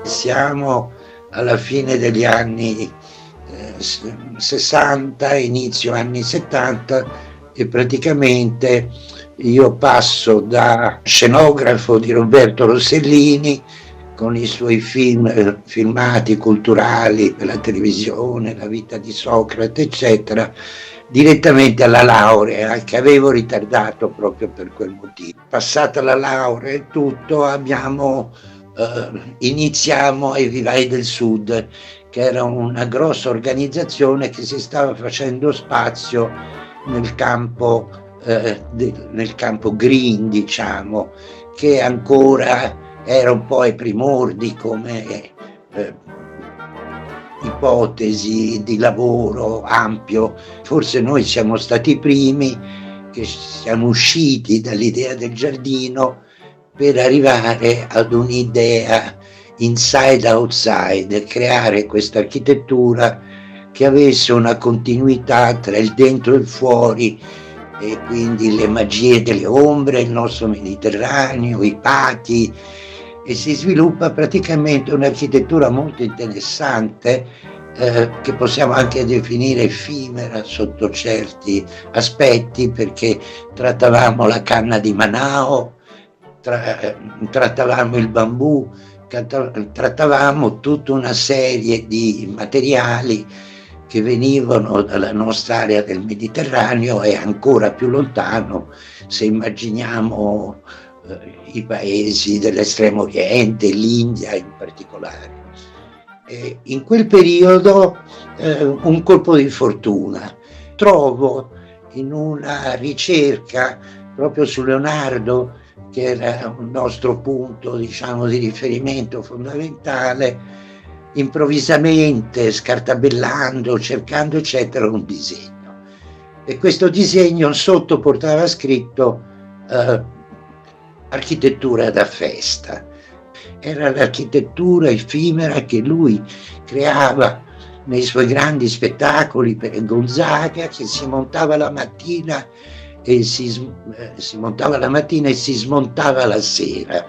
Siamo alla fine degli anni 60, inizio anni 70, e praticamente io passo da scenografo di Roberto Rossellini con i suoi film, filmati culturali per la televisione, La vita di Socrate, eccetera, direttamente alla laurea, che avevo ritardato proprio per quel motivo. Passata la laurea e tutto, iniziamo ai Vivai del Sud, che era una grossa organizzazione che si stava facendo spazio nel campo green, diciamo, che ancora era un po' ai primordi come ipotesi di lavoro ampio. Forse noi siamo stati i primi che siamo usciti dall'idea del giardino per arrivare ad un'idea inside outside, creare questa architettura che avesse una continuità tra il dentro e il fuori, e quindi le magie delle ombre, il nostro Mediterraneo, i pati, e si sviluppa praticamente un'architettura molto interessante, che possiamo anche definire effimera sotto certi aspetti, perché trattavamo la canna di Manao, trattavamo il bambù, trattavamo tutta una serie di materiali che venivano dalla nostra area del Mediterraneo e ancora più lontano, se immaginiamo i paesi dell'Estremo Oriente, l'India in particolare. E in quel periodo un colpo di fortuna. Trovo in una ricerca proprio su Leonardo, che era un nostro punto, diciamo, di riferimento fondamentale, improvvisamente, scartabellando, cercando, eccetera, un disegno. E questo disegno sotto portava scritto architettura da festa. Era l'architettura effimera che lui creava nei suoi grandi spettacoli per Gonzaga, che si montava la mattina e si smontava la sera.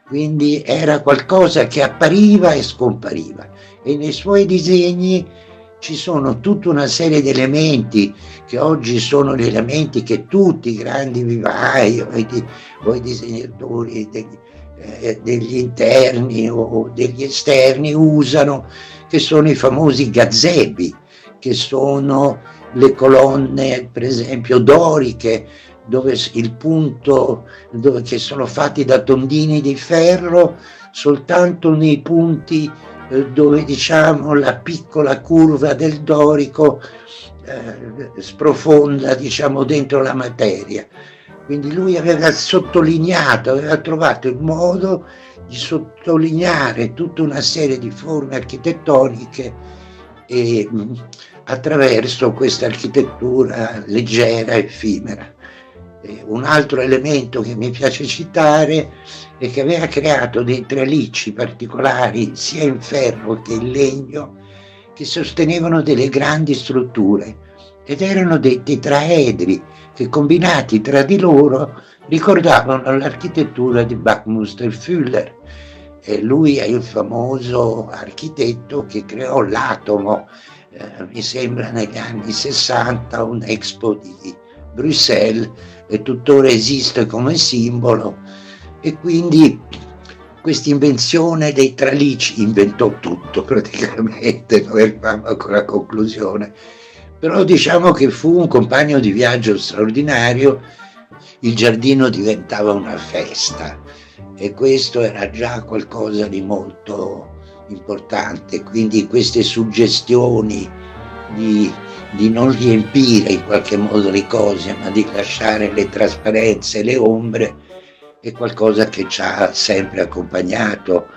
Quindi era qualcosa che appariva e scompariva, e nei suoi disegni ci sono tutta una serie di elementi che oggi sono gli elementi che tutti i grandi vivai o i disegnatori degli interni o degli esterni usano, che sono i famosi gazebi, che sono le colonne, per esempio, doriche, dove il punto, che sono fatti da tondini di ferro, soltanto nei punti dove, diciamo, la piccola curva del dorico sprofonda, diciamo, dentro la materia. Quindi lui aveva sottolineato, aveva trovato il modo di sottolineare tutta una serie di forme architettoniche e attraverso questa architettura leggera, effimera. Un altro elemento che mi piace citare è che aveva creato dei tralicci particolari sia in ferro che in legno, che sostenevano delle grandi strutture, ed erano dei tetraedri che, combinati tra di loro, ricordavano l'architettura di Buckminster Fuller. Lui è il famoso architetto che creò l'atomo, mi sembra negli anni 60, un Expo di Bruxelles, e tuttora esiste come simbolo. E quindi questa invenzione dei tralicci, inventò tutto praticamente, noi arriviamo con la conclusione, però diciamo che fu un compagno di viaggio straordinario. Il giardino diventava una festa, e questo era già qualcosa di molto importante. Quindi queste suggestioni di non riempire in qualche modo le cose, ma di lasciare le trasparenze, le ombre, è qualcosa che ci ha sempre accompagnato